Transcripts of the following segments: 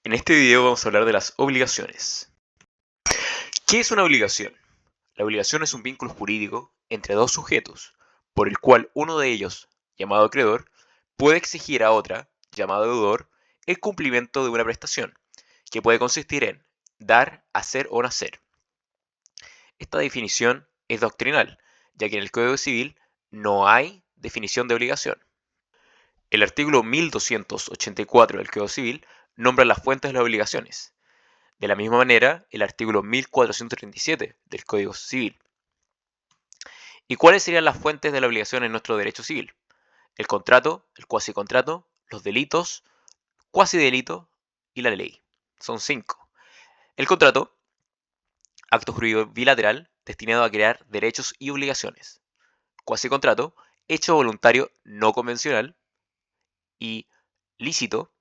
En este video vamos a hablar de las obligaciones. ¿Qué es una obligación? La obligación es un vínculo jurídico entre dos sujetos, por el cual uno de ellos, llamado acreedor, puede exigir a otra, llamado deudor, el cumplimiento de una prestación, que puede consistir en dar, hacer o no hacer. Esta definición es doctrinal, ya que en el Código Civil no hay definición de obligación. El artículo 1284 del Código Civil nombra las fuentes de las obligaciones. De la misma manera, el artículo 1437 del Código Civil. ¿Y cuáles serían las fuentes de la obligación en nuestro derecho civil? El contrato, el cuasicontrato, los delitos, cuasidelito y la ley. Son 5. El contrato, acto jurídico bilateral destinado a crear derechos y obligaciones. Cuasicontrato, hecho voluntario no convencional. Y lícito,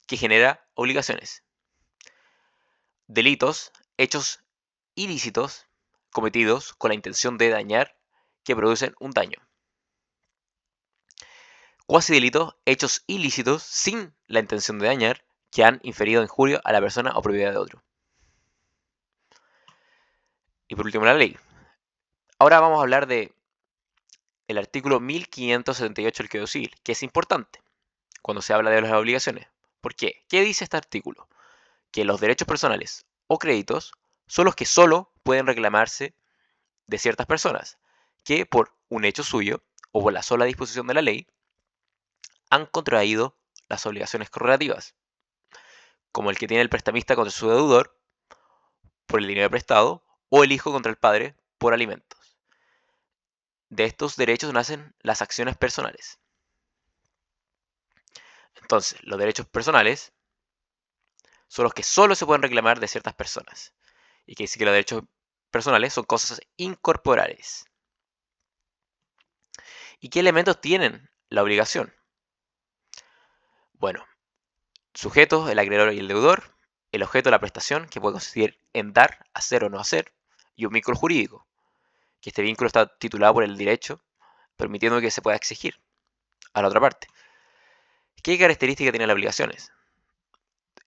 que genera obligaciones. Delitos, hechos ilícitos cometidos con la intención de dañar, que producen un daño. Cuasidelitos, hechos ilícitos sin la intención de dañar, que han inferido injuria a la persona o propiedad de otro. Y por último, la ley. Ahora vamos a hablar de el artículo 1578 del Código Civil, que es importante cuando se habla de las obligaciones. ¿Por qué? ¿Qué dice este artículo? Que los derechos personales o créditos son los que solo pueden reclamarse de ciertas personas, que por un hecho suyo o por la sola disposición de la ley han contraído las obligaciones correlativas, como el que tiene el prestamista contra su deudor por el dinero prestado o el hijo contra el padre por alimentos. De estos derechos nacen las acciones personales. Entonces, los derechos personales son los que solo se pueden reclamar de ciertas personas. Y que dice que los derechos personales son cosas incorporales. ¿Y qué elementos tienen la obligación? Bueno, sujetos, el acreedor y el deudor, el objeto de la prestación, que puede consistir en dar, hacer o no hacer, y un vínculo jurídico, que este vínculo está titulado por el derecho, permitiendo que se pueda exigir a la otra parte. ¿Qué característica tienen las obligaciones?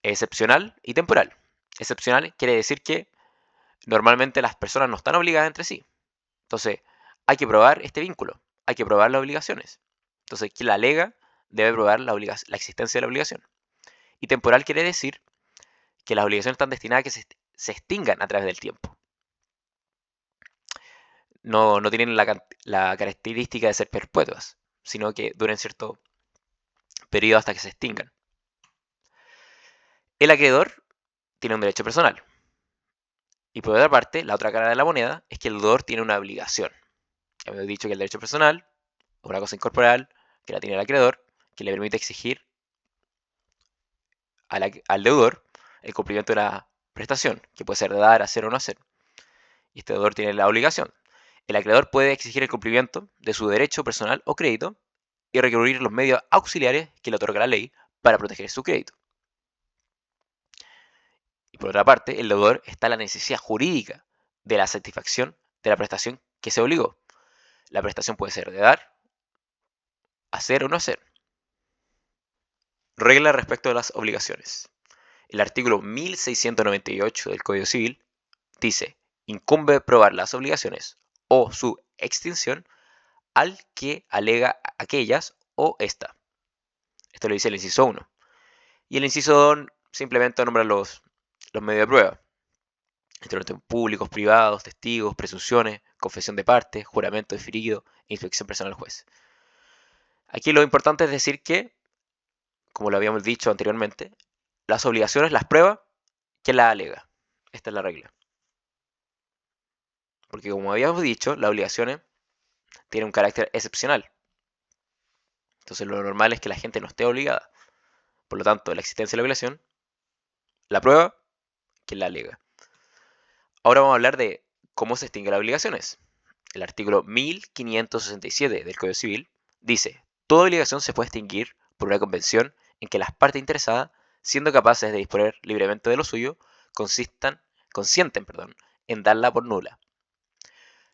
Excepcional y temporal. Excepcional quiere decir que normalmente las personas no están obligadas entre sí. Entonces, hay que probar este vínculo, hay que probar las obligaciones. Entonces, quien la alega debe probar la existencia de la obligación. Y temporal quiere decir que las obligaciones están destinadas a que se extingan a través del tiempo. No tienen la característica de ser perpetuas, sino que duren cierto periodo hasta que se extingan. El acreedor tiene un derecho personal. Y por otra parte, la otra cara de la moneda es que el deudor tiene una obligación. Hemos dicho que el derecho personal es una cosa incorporal que la tiene el acreedor, que le permite exigir al deudor el cumplimiento de una prestación, que puede ser de dar, hacer o no hacer. Y este deudor tiene la obligación. El acreedor puede exigir el cumplimiento de su derecho personal o crédito y recurrir los medios auxiliares que le otorga la ley para proteger su crédito. Y por otra parte, el deudor está la necesidad jurídica de la satisfacción de la prestación que se obligó. La prestación puede ser de dar, hacer o no hacer. Regla respecto de las obligaciones. El artículo 1698 del Código Civil dice: incumbe probar las obligaciones o su extinción al que alega aquellas o esta. Esto lo dice el inciso 1. Y el inciso 2 simplemente nombra los medios de prueba. Instrumentos públicos, privados, testigos, presunciones, confesión de parte, juramento diferido e inspección personal al juez. Aquí lo importante es decir que, como lo habíamos dicho anteriormente, las obligaciones las prueba quien las alega. Esta es la regla. Porque como habíamos dicho, las obligaciones tienen un carácter excepcional. Entonces lo normal es que la gente no esté obligada. Por lo tanto, la existencia de la obligación la prueba quien la alega. Ahora vamos a hablar de cómo se extinguen las obligaciones. El artículo 1567 del Código Civil dice: toda obligación se puede extinguir por una convención en que las partes interesadas, siendo capaces de disponer libremente de lo suyo, consienten en darla por nula.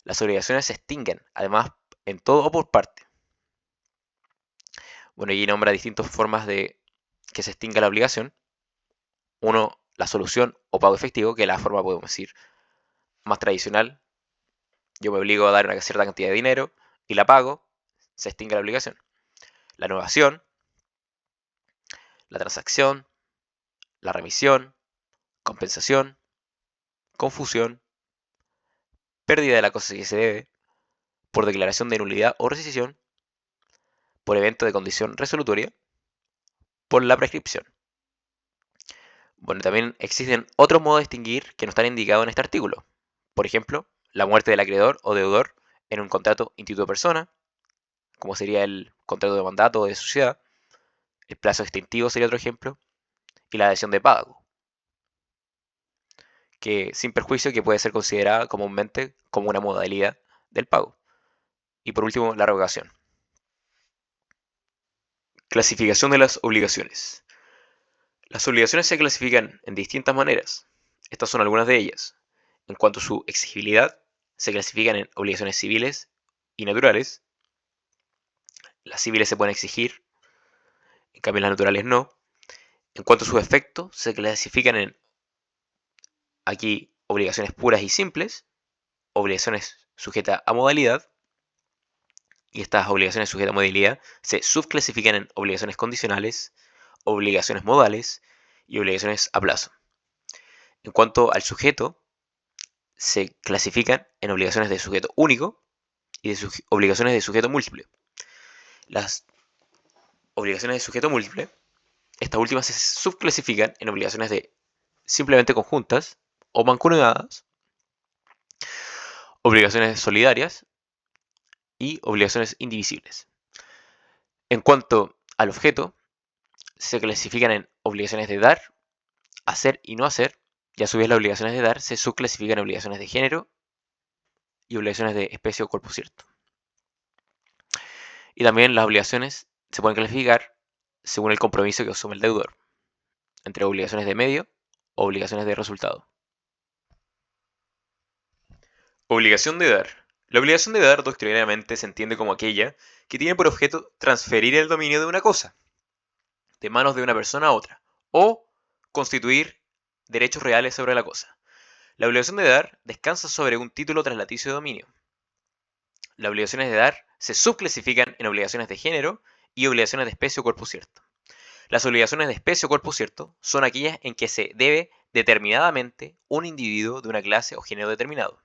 Las obligaciones se extinguen, además, en todo o por parte. Bueno, y nombra distintas formas de que se extinga la obligación. Uno, la solución o pago efectivo, que es la forma, podemos decir, más tradicional. Yo me obligo a dar una cierta cantidad de dinero y la pago, se extingue la obligación. La novación, la transacción, la remisión, compensación, confusión, pérdida de la cosa que se debe, por declaración de nulidad o rescisión, por evento de condición resolutoria, por la prescripción. Bueno, también existen otros modos de extinguir que no están indicados en este artículo. Por ejemplo, la muerte del acreedor o deudor en un contrato instituto-persona, como sería el contrato de mandato o de sociedad. El plazo extintivo sería otro ejemplo. Y la adhesión de pago, que sin perjuicio que puede ser considerada comúnmente como una modalidad del pago. Y por último, la revocación. Clasificación de las obligaciones. Las obligaciones se clasifican en distintas maneras. Estas son algunas de ellas. En cuanto a su exigibilidad, se clasifican en obligaciones civiles y naturales. Las civiles se pueden exigir, en cambio las naturales no. En cuanto a sus efectos, se clasifican en, aquí, obligaciones puras y simples, obligaciones sujetas a modalidad, y estas obligaciones sujetas a modalidad se subclasifican en obligaciones condicionales, obligaciones modales y obligaciones a plazo. En cuanto al sujeto, se clasifican en obligaciones de sujeto único y de obligaciones de sujeto múltiple. Las obligaciones de sujeto múltiple, estas últimas se subclasifican en obligaciones de simplemente conjuntas o mancomunadas, obligaciones solidarias y obligaciones indivisibles. En cuanto al objeto, se clasifican en obligaciones de dar, hacer y no hacer, y a su vez las obligaciones de dar se subclasifican en obligaciones de género y obligaciones de especie o cuerpo cierto. Y también las obligaciones se pueden clasificar según el compromiso que asume el deudor, entre obligaciones de medio o obligaciones de resultado. Obligación de dar. La obligación de dar doctrinariamente se entiende como aquella que tiene por objeto transferir el dominio de una cosa, de manos de una persona a otra, o constituir derechos reales sobre la cosa. La obligación de dar descansa sobre un título traslaticio de dominio. Las obligaciones de dar se subclasifican en obligaciones de género y obligaciones de especie o cuerpo cierto. Las obligaciones de especie o cuerpo cierto son aquellas en que se debe determinadamente un individuo de una clase o género determinado.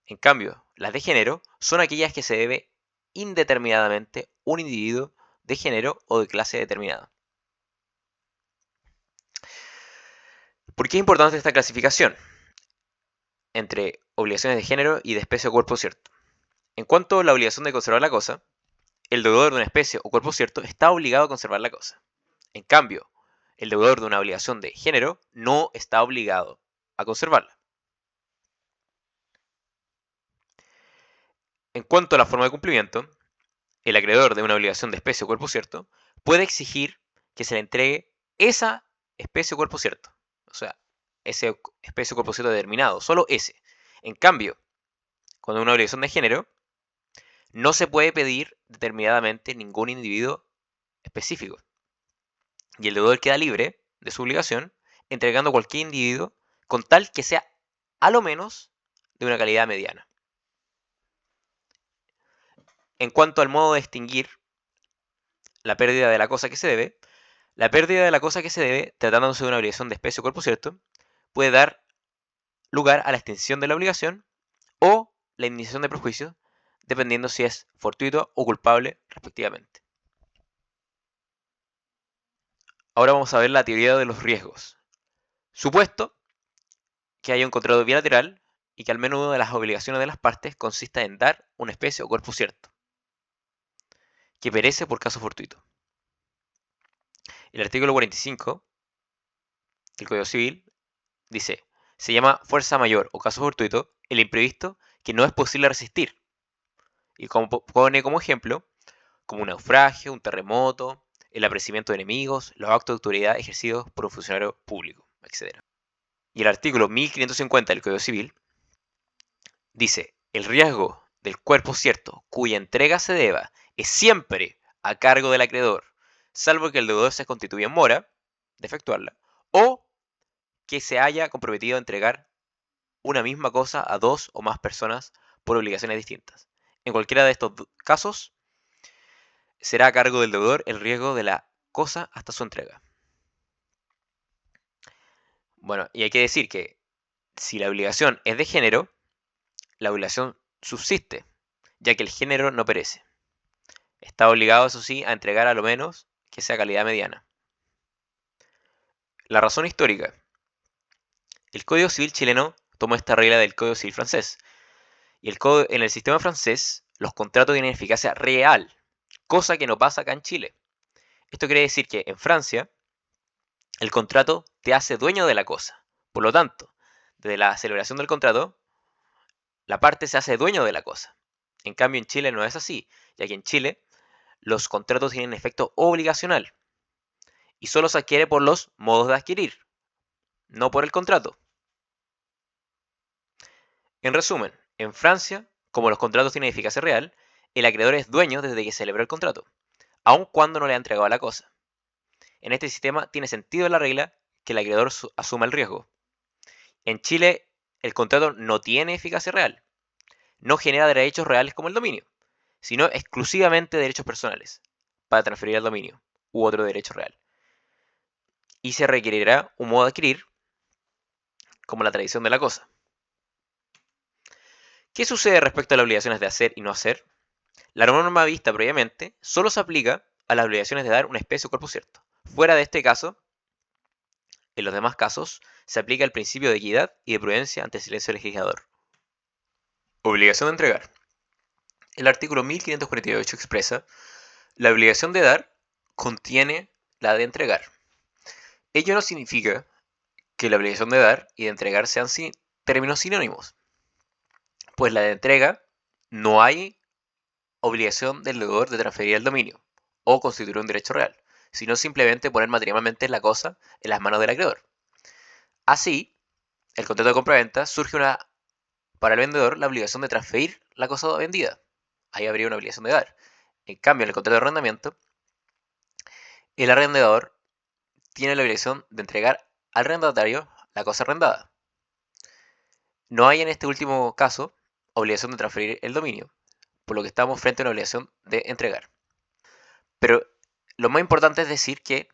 En cambio, las de género son aquellas que se debe indeterminadamente un individuo de género o de clase determinada. ¿Por qué es importante esta clasificación entre obligaciones de género y de especie o cuerpo cierto? En cuanto a la obligación de conservar la cosa, el deudor de una especie o cuerpo cierto está obligado a conservar la cosa. En cambio, el deudor de una obligación de género no está obligado a conservarla. En cuanto a la forma de cumplimiento, el acreedor de una obligación de especie o cuerpo cierto puede exigir que se le entregue esa especie o cuerpo cierto. O sea, ese especie o cuerpo cierto determinado, solo ese. En cambio, cuando hay una obligación de género, no se puede pedir determinadamente ningún individuo específico. Y el deudor queda libre de su obligación entregando cualquier individuo con tal que sea a lo menos de una calidad mediana. En cuanto al modo de extinguir la pérdida de la cosa que se debe, la pérdida de la cosa que se debe, tratándose de una obligación de especie o cuerpo cierto, puede dar lugar a la extinción de la obligación o la indemnización de perjuicios, dependiendo si es fortuito o culpable, respectivamente. Ahora vamos a ver la teoría de los riesgos. Supuesto que haya un contrato bilateral y que al menos una de las obligaciones de las partes consista en dar una especie o cuerpo cierto, que perece por caso fortuito. El artículo 45 del Código Civil dice, se llama fuerza mayor o caso fortuito el imprevisto que no es posible resistir. Y pone como ejemplo, como un naufragio, un terremoto, el apresamiento de enemigos, los actos de autoridad ejercidos por un funcionario público, etc. Y el artículo 1550 del Código Civil dice, el riesgo del cuerpo cierto cuya entrega se deba es siempre a cargo del acreedor, salvo que el deudor se constituya en mora de efectuarla, o que se haya comprometido a entregar una misma cosa a dos o más personas por obligaciones distintas. En cualquiera de estos casos, será a cargo del deudor el riesgo de la cosa hasta su entrega. Bueno, y hay que decir que si la obligación es de género, la obligación subsiste, ya que el género no perece. Está obligado, eso sí, a entregar a lo menos que sea calidad mediana. La razón histórica. El Código Civil chileno tomó esta regla del Código Civil francés. Y en el sistema francés, los contratos tienen eficacia real, cosa que no pasa acá en Chile. Esto quiere decir que en Francia, el contrato te hace dueño de la cosa. Por lo tanto, desde la celebración del contrato, la parte se hace dueño de la cosa. En cambio, en Chile no es así, ya que en Chile los contratos tienen efecto obligacional y solo se adquiere por los modos de adquirir, no por el contrato. En resumen, en Francia, como los contratos tienen eficacia real, el acreedor es dueño desde que celebró el contrato, aun cuando no le ha entregado la cosa. En este sistema tiene sentido la regla que el acreedor asuma el riesgo. En Chile, el contrato no tiene eficacia real, no genera derechos reales como el dominio, sino exclusivamente derechos personales, para transferir al dominio u otro derecho real. Y se requerirá un modo de adquirir, como la tradición de la cosa. ¿Qué sucede respecto a las obligaciones de hacer y no hacer? La norma vista previamente solo se aplica a las obligaciones de dar una especie o cuerpo cierto. Fuera de este caso, en los demás casos, se aplica el principio de equidad y de prudencia ante el silencio legislador. Obligación de entregar. El artículo 1548 expresa: la obligación de dar contiene la de entregar. Ello no significa que la obligación de dar y de entregar sean términos sinónimos, pues la de entrega no hay obligación del deudor de transferir el dominio o constituir un derecho real, sino simplemente poner materialmente la cosa en las manos del acreedor. Así, el contrato de compraventa surge para el vendedor la obligación de transferir la cosa vendida. Ahí habría una obligación de dar. En cambio, en el contrato de arrendamiento, el arrendador tiene la obligación de entregar al arrendatario la cosa arrendada. No hay en este último caso obligación de transferir el dominio, por lo que estamos frente a una obligación de entregar. Pero lo más importante es decir que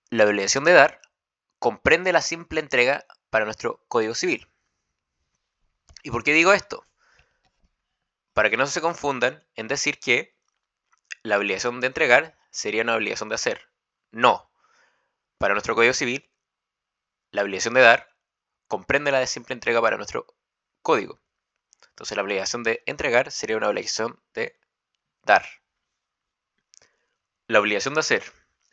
la obligación de dar comprende la simple entrega para nuestro Código Civil. ¿Y por qué digo esto? Para que no se confundan en decir que la obligación de entregar sería una obligación de hacer. No. Para nuestro Código Civil, la obligación de dar comprende la de simple entrega para nuestro código. Entonces la obligación de entregar sería una obligación de dar. La obligación de hacer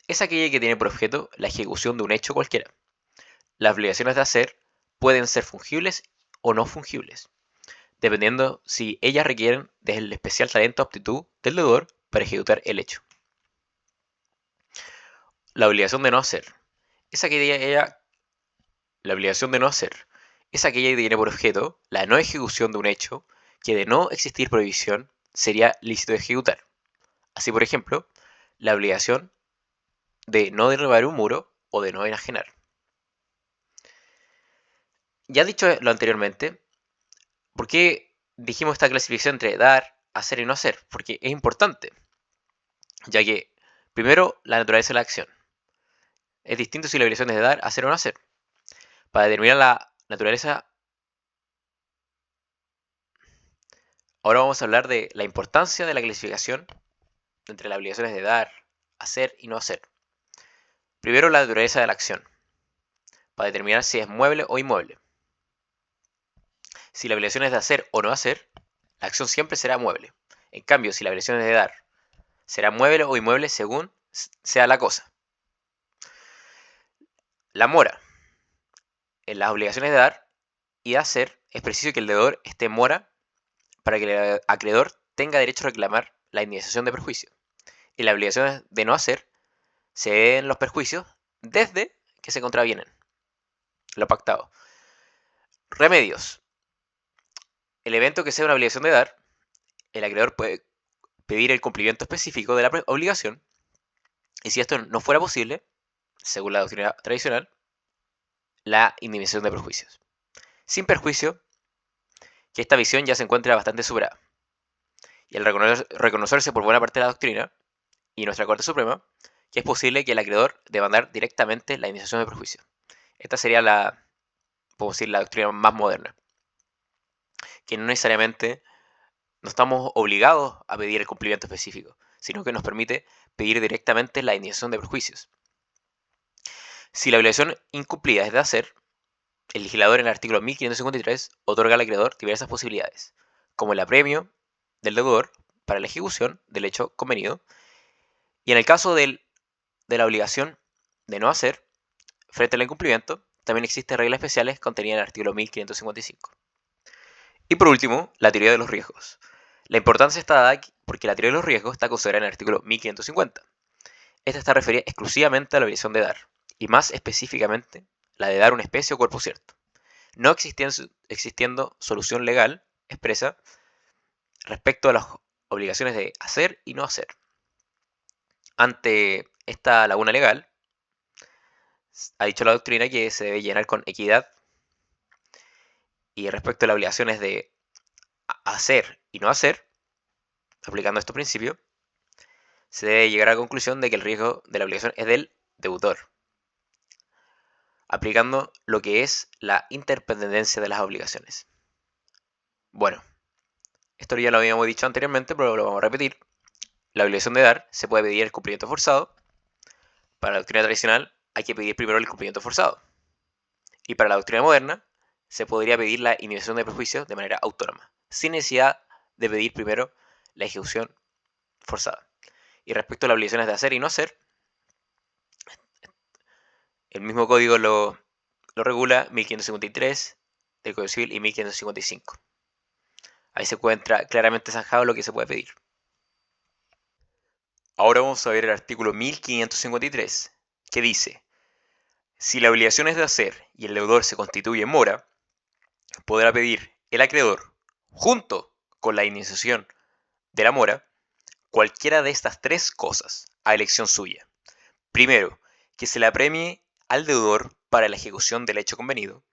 es aquella que tiene por objeto la ejecución de un hecho cualquiera. Las obligaciones de hacer pueden ser fungibles o no fungibles, dependiendo si ellas requieren del especial talento o aptitud del deudor para ejecutar el hecho. La obligación de no hacer es aquella La obligación de no hacer es aquella que tiene por objeto la no ejecución de un hecho que, de no existir prohibición, sería lícito de ejecutar. Así, por ejemplo, la obligación de no derribar un muro o de no enajenar. Ya dicho lo anteriormente, ¿por qué dijimos esta clasificación entre dar, hacer y no hacer? Porque es importante, ya que, primero, la naturaleza de la acción. Es distinto si la obligación es de dar, hacer o no hacer. Para determinar la naturaleza, ahora vamos a hablar de la importancia de la clasificación entre las obligaciones de dar, hacer y no hacer. Primero, la naturaleza de la acción, para determinar si es mueble o inmueble. Si la obligación es de hacer o no hacer, la acción siempre será mueble. En cambio, si la obligación es de dar, será mueble o inmueble según sea la cosa. La mora. En las obligaciones de dar y de hacer, es preciso que el deudor esté en mora para que el acreedor tenga derecho a reclamar la indemnización de perjuicio. En las obligaciones de no hacer, se ven los perjuicios desde que se contravienen lo pactado. Remedios. El evento que sea una obligación de dar, el acreedor puede pedir el cumplimiento específico de la obligación, y si esto no fuera posible, según la doctrina tradicional, la indemnización de perjuicios. Sin perjuicio que esta visión ya se encuentra bastante superada. Y al reconocerse por buena parte de la doctrina y nuestra Corte Suprema, que es posible que el acreedor demandar directamente la indemnización de perjuicios. Esta sería podemos decir, la doctrina más moderna. Que no necesariamente no estamos obligados a pedir el cumplimiento específico, sino que nos permite pedir directamente la indemnización de perjuicios. Si la obligación incumplida es de hacer, el legislador en el artículo 1553 otorga al acreedor diversas posibilidades, como el apremio del deudor para la ejecución del hecho convenido, y en el caso de la obligación de no hacer, frente al incumplimiento, también existen reglas especiales contenidas en el artículo 1555. Y por último, la teoría de los riesgos. La importancia está dada porque la teoría de los riesgos está considerada en el artículo 1550. Esta está referida exclusivamente a la obligación de dar, y más específicamente la de dar una especie o cuerpo cierto, no existiendo solución legal expresa respecto a las obligaciones de hacer y no hacer. Ante esta laguna legal, ha dicho la doctrina que se debe llenar con equidad, y respecto a las obligaciones de hacer y no hacer, aplicando estos principios, se debe llegar a la conclusión de que el riesgo de la obligación es del deudor, aplicando lo que es la interdependencia de las obligaciones. Bueno, esto ya lo habíamos dicho anteriormente, pero lo vamos a repetir. La obligación de dar se puede pedir el cumplimiento forzado. Para la doctrina tradicional hay que pedir primero el cumplimiento forzado. Y para la doctrina moderna se podría pedir la indemnización de perjuicios de manera autónoma, sin necesidad de pedir primero la ejecución forzada. Y respecto a las obligaciones de hacer y no hacer, el mismo código lo regula 1553 del Código Civil y 1555. Ahí se encuentra claramente zanjado lo que se puede pedir. Ahora vamos a ver el artículo 1553, que dice: si la obligación es de hacer y el deudor se constituye en mora, podrá pedir el acreedor, junto con la indemnización de la mora, cualquiera de estas tres cosas, a elección suya. Primero, que se le apremie al deudor para la ejecución del hecho convenido.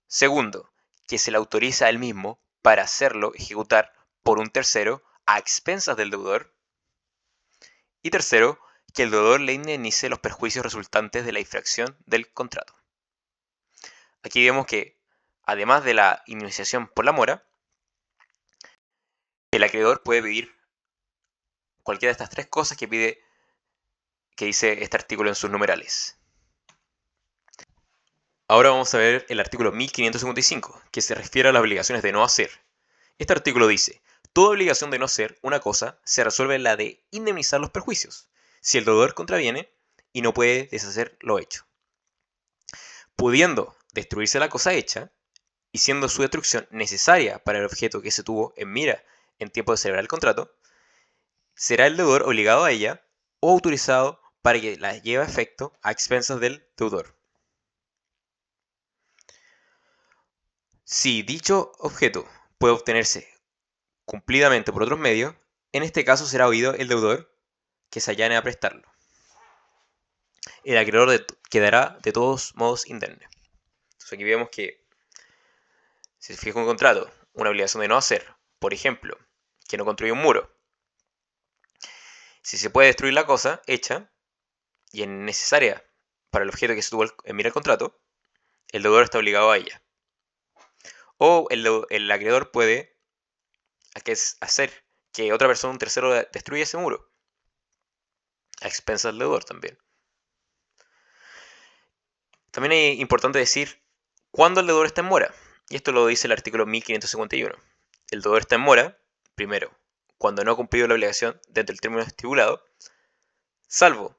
Segundo, que se le autoriza a él mismo para hacerlo ejecutar por un tercero a expensas del deudor. Y tercero, que el deudor le indemnice los perjuicios resultantes de la infracción del contrato. Aquí vemos que, además de la indemnización por la mora, el acreedor puede pedir cualquiera de estas tres cosas que dice este artículo en sus numerales. Ahora vamos a ver el artículo 1555, que se refiere a las obligaciones de no hacer. Este artículo dice: toda obligación de no hacer una cosa se resuelve en la de indemnizar los perjuicios, si el deudor contraviene y no puede deshacer lo hecho. Pudiendo destruirse la cosa hecha, y siendo su destrucción necesaria para el objeto que se tuvo en mira en tiempo de celebrar el contrato, será el deudor obligado a ella o autorizado para que la lleve a efecto a expensas del deudor. Si dicho objeto puede obtenerse cumplidamente por otros medios, en este caso será oído el deudor que se allane a prestarlo. El acreedor quedará de todos modos indemne. Entonces aquí vemos que si se fija un contrato, una obligación de no hacer, por ejemplo, que no construye un muro, si se puede destruir la cosa hecha y es necesaria para el objeto que se tuvo en mira el contrato, el deudor está obligado a ella. O el acreedor puede hacer que otra persona, un tercero, destruya ese muro, a expensas del deudor también. También es importante decir cuándo el deudor está en mora, y esto lo dice el artículo 1551. El deudor está en mora, primero, cuando no ha cumplido la obligación dentro del término estipulado, salvo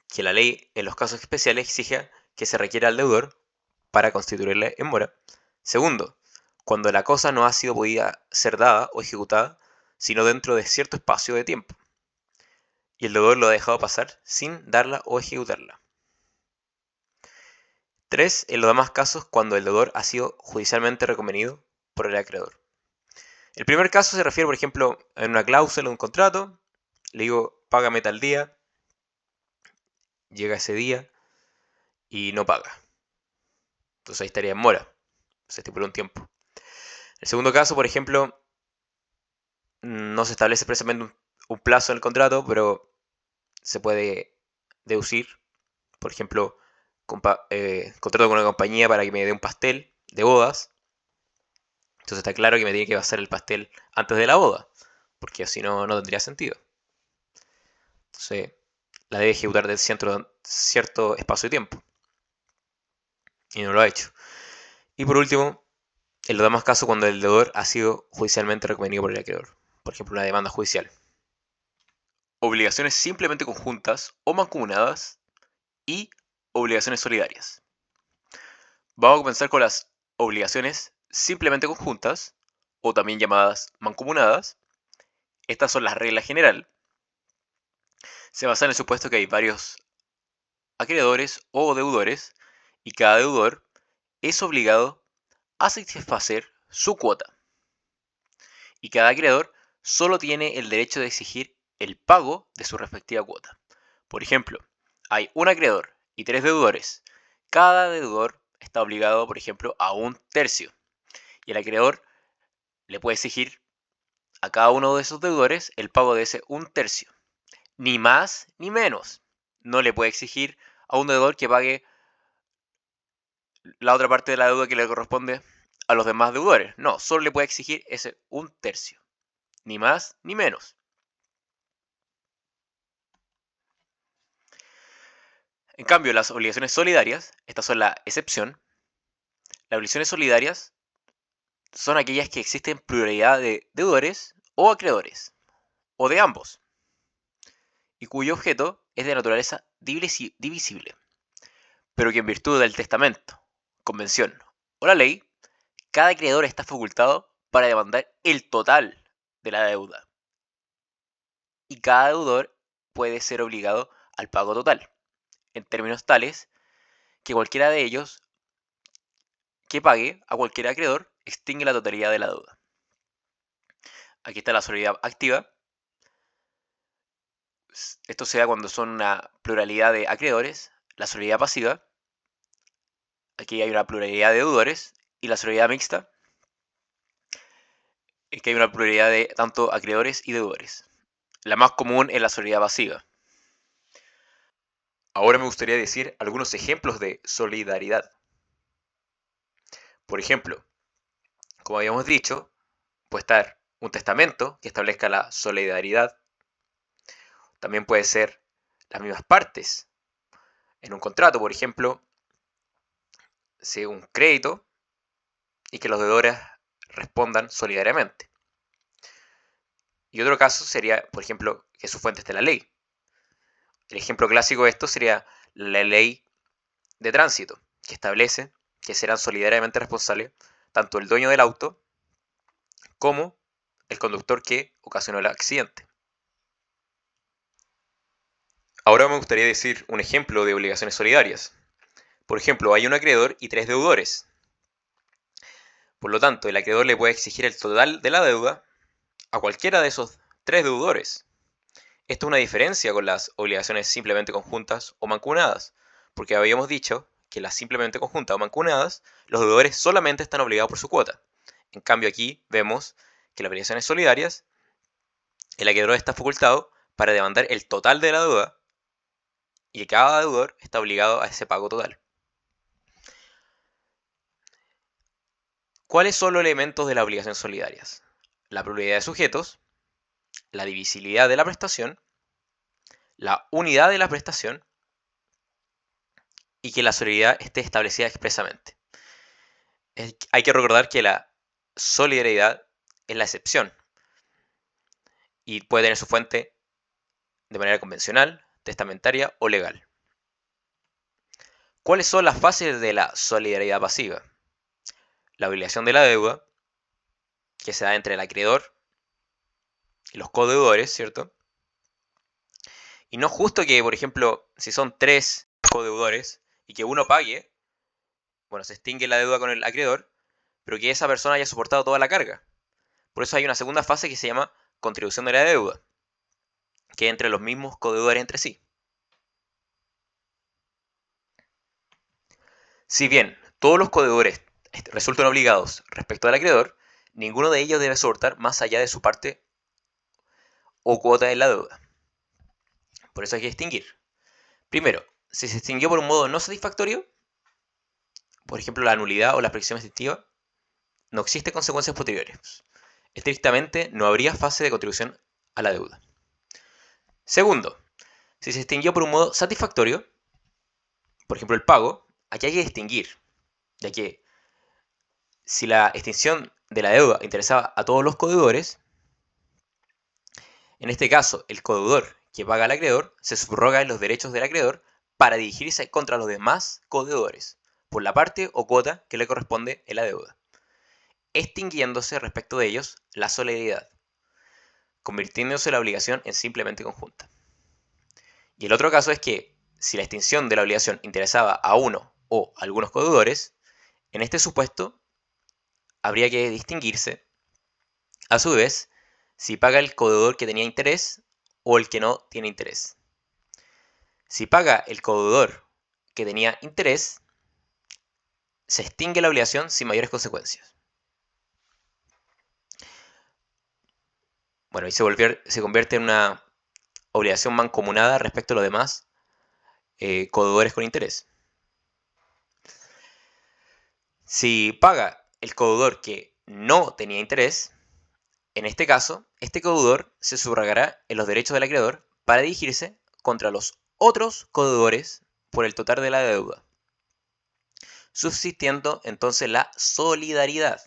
que la ley en los casos especiales exija que se requiera al deudor para constituirle en mora. Segundo, cuando la cosa no ha sido podida ser dada o ejecutada, sino dentro de cierto espacio de tiempo, y el deudor lo ha dejado pasar sin darla o ejecutarla. 3. En los demás casos, cuando el deudor ha sido judicialmente reconvenido por el acreedor. El primer caso se refiere, por ejemplo, a una cláusula de un contrato. Le digo, págame tal día. llega ese día y no paga. Entonces ahí estaría en mora. Se estipula un tiempo. El segundo caso, por ejemplo, no se establece precisamente un plazo en el contrato, pero se puede deducir. Por ejemplo, contrato con una compañía para que me dé un pastel de bodas. Entonces está claro que me tiene que pasar el pastel antes de la boda, porque si no, no tendría sentido. Entonces, la debe ejecutar de cierto espacio de tiempo. Y no lo ha hecho. Y por último, en los demás casos, cuando el deudor ha sido judicialmente reconvenido por el acreedor. Por ejemplo, una demanda judicial. Obligaciones simplemente conjuntas o mancomunadas y obligaciones solidarias. Vamos a comenzar con las obligaciones simplemente conjuntas, o también llamadas mancomunadas. Estas son las reglas general. Se basa en el supuesto que hay varios acreedores o deudores y cada deudor es obligado a satisfacer su cuota. Y cada acreedor solo tiene el derecho de exigir el pago de su respectiva cuota. Por ejemplo, hay un acreedor y 3 deudores. Cada deudor está obligado, por ejemplo, a 1/3. Y el acreedor le puede exigir a cada uno de esos deudores el pago de ese 1/3. Ni más ni menos. No le puede exigir a un deudor que pague la otra parte de la deuda que le corresponde a los demás deudores. No, solo le puede exigir ese 1/3. Ni más ni menos. En cambio, las obligaciones solidarias, estas son la excepción. Las obligaciones solidarias son aquellas que existen pluralidad de deudores o acreedores, o de ambos, y cuyo objeto es de naturaleza divisible, pero que en virtud del testamento, convención o la ley, cada acreedor está facultado para demandar el total de la deuda, y cada deudor puede ser obligado al pago total, en términos tales que cualquiera de ellos que pague a cualquier acreedor extingue la totalidad de la deuda. Aquí está la solidaridad activa. Esto se da cuando son una pluralidad de acreedores. La solidaridad pasiva. Aquí hay una pluralidad de deudores. Y la solidaridad mixta. Es que hay una pluralidad de tanto acreedores y deudores. La más común es la solidaridad pasiva. Ahora me gustaría decir algunos ejemplos de solidaridad. Por ejemplo, como habíamos dicho, puede estar un testamento que establezca la solidaridad. También puede ser las mismas partes en un contrato, por ejemplo, si un crédito y que los deudores respondan solidariamente. Y otro caso sería, por ejemplo, que su fuente esté en la ley. El ejemplo clásico de esto sería la ley de tránsito, que establece que serán solidariamente responsables tanto el dueño del auto como el conductor que ocasionó el accidente. Ahora me gustaría decir un ejemplo de obligaciones solidarias. Por ejemplo, hay un acreedor y 3 deudores. Por lo tanto, el acreedor le puede exigir el total de la deuda a cualquiera de esos 3 deudores. Esto es una diferencia con las obligaciones simplemente conjuntas o mancomunadas, porque habíamos dicho que las simplemente conjuntas o mancomunadas, los deudores solamente están obligados por su cuota. En cambio aquí vemos que las obligaciones solidarias, el acreedor está facultado para demandar el total de la deuda y cada deudor está obligado a ese pago total. ¿Cuáles son los elementos de las obligaciones solidarias? La pluralidad de sujetos, la divisibilidad de la prestación, la unidad de la prestación y que la solidaridad esté establecida expresamente. Hay que recordar que la solidaridad es la excepción y puede tener su fuente de manera convencional, testamentaria o legal. ¿Cuáles son las fases de la solidaridad pasiva? La obligación de la deuda, que se da entre el acreedor y los codeudores, ¿cierto? Y no es justo que, por ejemplo, si son 3 codeudores y que uno pague, bueno, se extingue la deuda con el acreedor, pero que esa persona haya soportado toda la carga. Por eso hay una segunda fase que se llama contribución de la deuda, que es entre los mismos codeudores entre sí. Si bien todos los codeudores resultan obligados respecto al acreedor, ninguno de ellos debe soportar más allá de su parte o cuota en la deuda. Por eso hay que distinguir. Primero, si se extinguió por un modo no satisfactorio, por ejemplo la nulidad o la prescripción extintiva, no existen consecuencias posteriores. Estrictamente no habría fase de contribución a la deuda. Segundo, si se extinguió por un modo satisfactorio, por ejemplo el pago, aquí hay que distinguir, ya que si la extinción de la deuda interesaba a todos los codeudores, en este caso el codeudor que paga al acreedor se subroga en los derechos del acreedor para dirigirse contra los demás codeudores, por la parte o cuota que le corresponde en la deuda, extinguiéndose respecto de ellos la solidaridad, convirtiéndose la obligación en simplemente conjunta. Y el otro caso es que, si la extinción de la obligación interesaba a uno o algunos codeudores, en este supuesto habría que distinguirse, a su vez, si paga el codeudor que tenía interés o el que no tiene interés. Si paga el codeudor que tenía interés, se extingue la obligación sin mayores consecuencias. Bueno, y se convierte en una obligación mancomunada respecto a los demás codeudores con interés. Si paga el codeudor que no tenía interés, en este caso, este codeudor se subrogará en los derechos del acreedor para dirigirse contra los otros codeudores por el total de la deuda, subsistiendo entonces la solidaridad.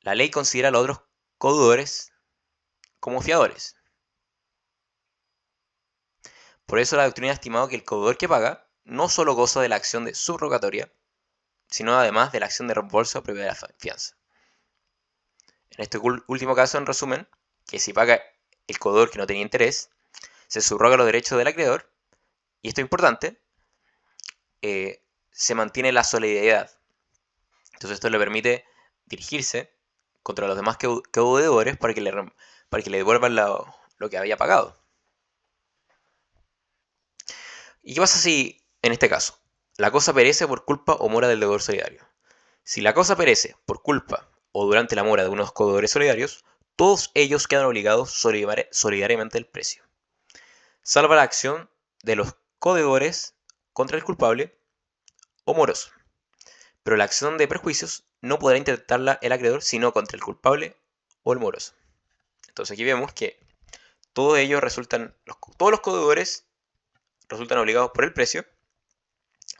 La ley considera a los otros codeudores como fiadores. Por eso la doctrina ha estimado que el codeudor que paga no solo goza de la acción de subrogatoria, sino además de la acción de reembolso previa de la fianza. En este último caso, en resumen, que si paga el codeudor que no tenía interés, se subroga los derechos del acreedor, y esto es importante, se mantiene la solidaridad. Entonces esto le permite dirigirse contra los demás codeudores para que le devuelvan lo que había pagado. ¿Y qué pasa si, en este caso, la cosa perece por culpa o mora del deudor solidario? Si la cosa perece por culpa o durante la mora de unos codeudores solidarios, todos ellos quedan obligados solidariamente al precio, salvo la acción de los codeudores contra el culpable o moroso. Pero la acción de perjuicios no podrá intentarla el acreedor sino contra el culpable o el moroso. Entonces aquí vemos que todos los codeudores resultan obligados por el precio,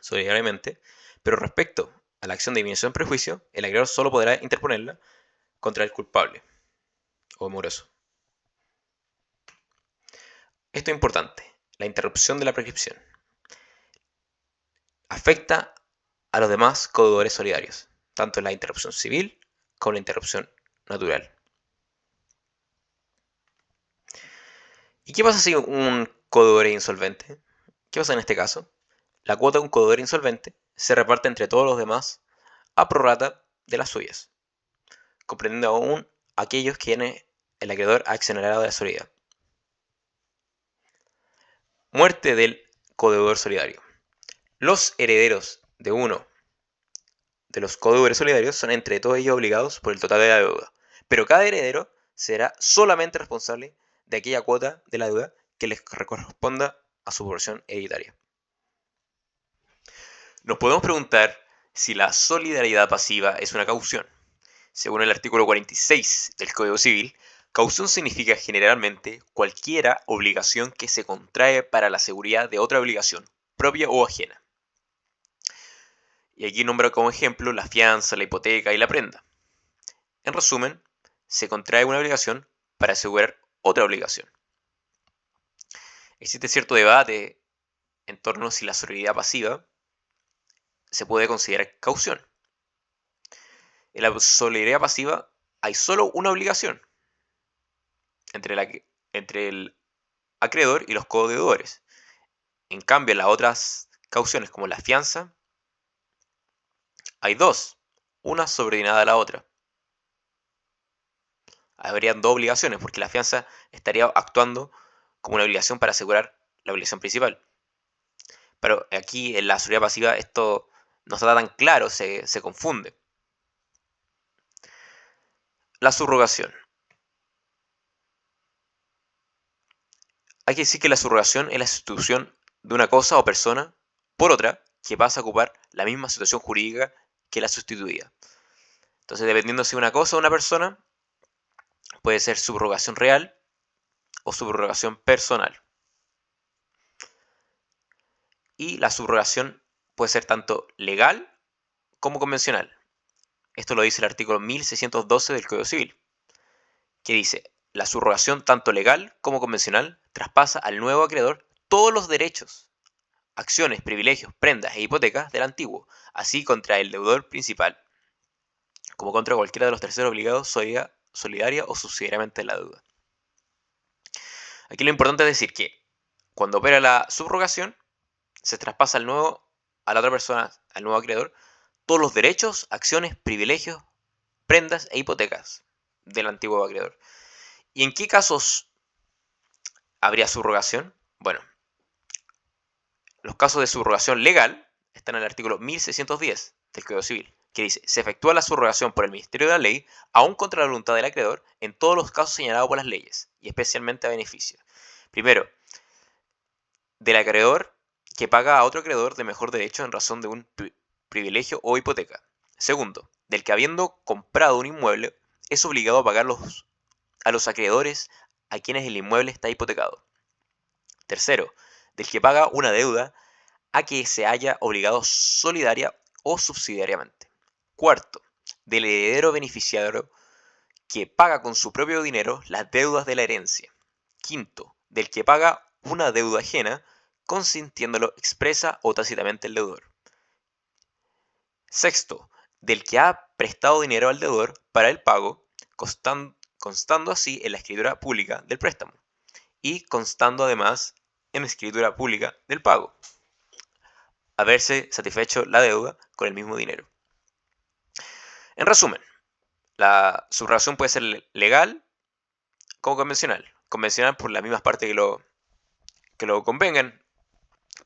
solidariamente, pero respecto a la acción de disminución de perjuicio, el acreedor solo podrá interponerla contra el culpable o moroso. Esto es importante. La interrupción de la prescripción afecta a los demás codeudores solidarios, tanto en la interrupción civil como en la interrupción natural. ¿Y qué pasa si un codeudor es insolvente? ¿Qué pasa en este caso? La cuota de un codeudor insolvente se reparte entre todos los demás a prorrata de las suyas, comprendiendo aún aquellos quienes el acreedor ha exonerado de la solidaridad. Muerte del codeudor solidario. Los herederos de uno de los codeudores solidarios son entre todos ellos obligados por el total de la deuda, pero cada heredero será solamente responsable de aquella cuota de la deuda que les corresponda a su porción hereditaria. Nos podemos preguntar si la solidaridad pasiva es una caución. Según el artículo 46 del Código Civil, caución significa generalmente cualquiera obligación que se contrae para la seguridad de otra obligación, propia o ajena. Y aquí nombro como ejemplo la fianza, la hipoteca y la prenda. En resumen, se contrae una obligación para asegurar otra obligación. Existe cierto debate en torno a si la solidaridad pasiva se puede considerar caución. En la solidaridad pasiva hay solo una obligación entre el acreedor y los codeudores. En cambio, en las otras cauciones, como la fianza, hay dos, una subordinada a la otra. Habrían dos obligaciones, porque la fianza estaría actuando como una obligación para asegurar la obligación principal. Pero aquí en la solidaridad pasiva esto no está tan claro, se confunde. La subrogación. Hay que decir que la subrogación es la sustitución de una cosa o persona por otra que pasa a ocupar la misma situación jurídica que la sustituida. Entonces, dependiendo si una cosa o una persona, puede ser subrogación real o subrogación personal. Y la subrogación puede ser tanto legal como convencional. Esto lo dice el artículo 1612 del Código Civil, que dice: la subrogación tanto legal como convencional traspasa al nuevo acreedor todos los derechos, acciones, privilegios, prendas e hipotecas del antiguo, así contra el deudor principal, como contra cualquiera de los terceros obligados solidaria o subsidiariamente de la deuda. Aquí lo importante es decir que cuando opera la subrogación, se traspasa a la otra persona, al nuevo acreedor, todos los derechos, acciones, privilegios, prendas e hipotecas del antiguo acreedor. ¿Y en qué casos habría subrogación? Bueno, los casos de subrogación legal están en el artículo 1610 del Código Civil, que dice: se efectúa la subrogación por el Ministerio de la Ley, aun contra la voluntad del acreedor, en todos los casos señalados por las leyes, y especialmente a beneficio, primero, del acreedor que paga a otro acreedor de mejor derecho en razón de un privilegio o hipoteca. Segundo, del que habiendo comprado un inmueble es obligado a pagar a los acreedores a quienes el inmueble está hipotecado. Tercero, del que paga una deuda a que se haya obligado solidaria o subsidiariamente. Cuarto, del heredero beneficiario que paga con su propio dinero las deudas de la herencia. Quinto, del que paga una deuda ajena consintiéndolo expresa o tácitamente el deudor. Sexto, del que ha prestado dinero al deudor para el pago, constando así en la escritura pública del préstamo y constando además en la escritura pública del pago, haberse satisfecho la deuda con el mismo dinero. En resumen, la subrogación puede ser legal como convencional. Convencional por las mismas partes que lo convengan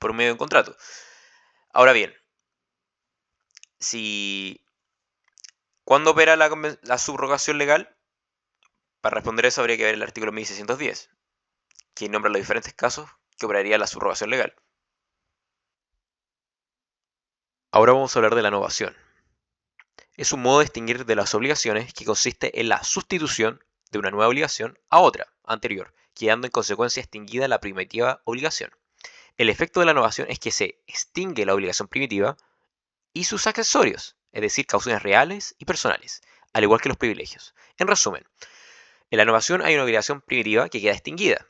por un medio de un contrato. Ahora bien, ¿cuándo opera la subrogación legal? Para responder eso habría que ver el artículo 1610, que nombra los diferentes casos que operaría la subrogación legal. Ahora vamos a hablar de la novación. Es un modo de extinguir de las obligaciones que consiste en la sustitución de una nueva obligación a otra anterior, quedando en consecuencia extinguida la primitiva obligación. El efecto de la novación es que se extingue la obligación primitiva y sus accesorios, es decir, causaciones reales y personales, al igual que los privilegios. En resumen, en la novación hay una obligación primitiva que queda extinguida,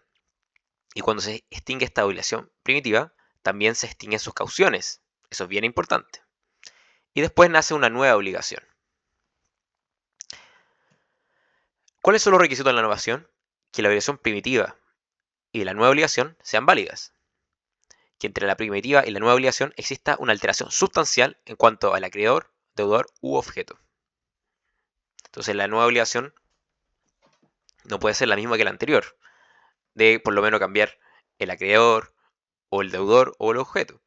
y cuando se extingue esta obligación primitiva, también se extinguen sus causaciones. Eso es bien importante. Y después nace una nueva obligación. ¿Cuáles son los requisitos de la novación? Que la obligación primitiva y la nueva obligación sean válidas. Que entre la primitiva y la nueva obligación exista una alteración sustancial en cuanto al acreedor, deudor u objeto. Entonces la nueva obligación no puede ser la misma que la anterior. Debe por lo menos cambiar el acreedor o el deudor o el objeto.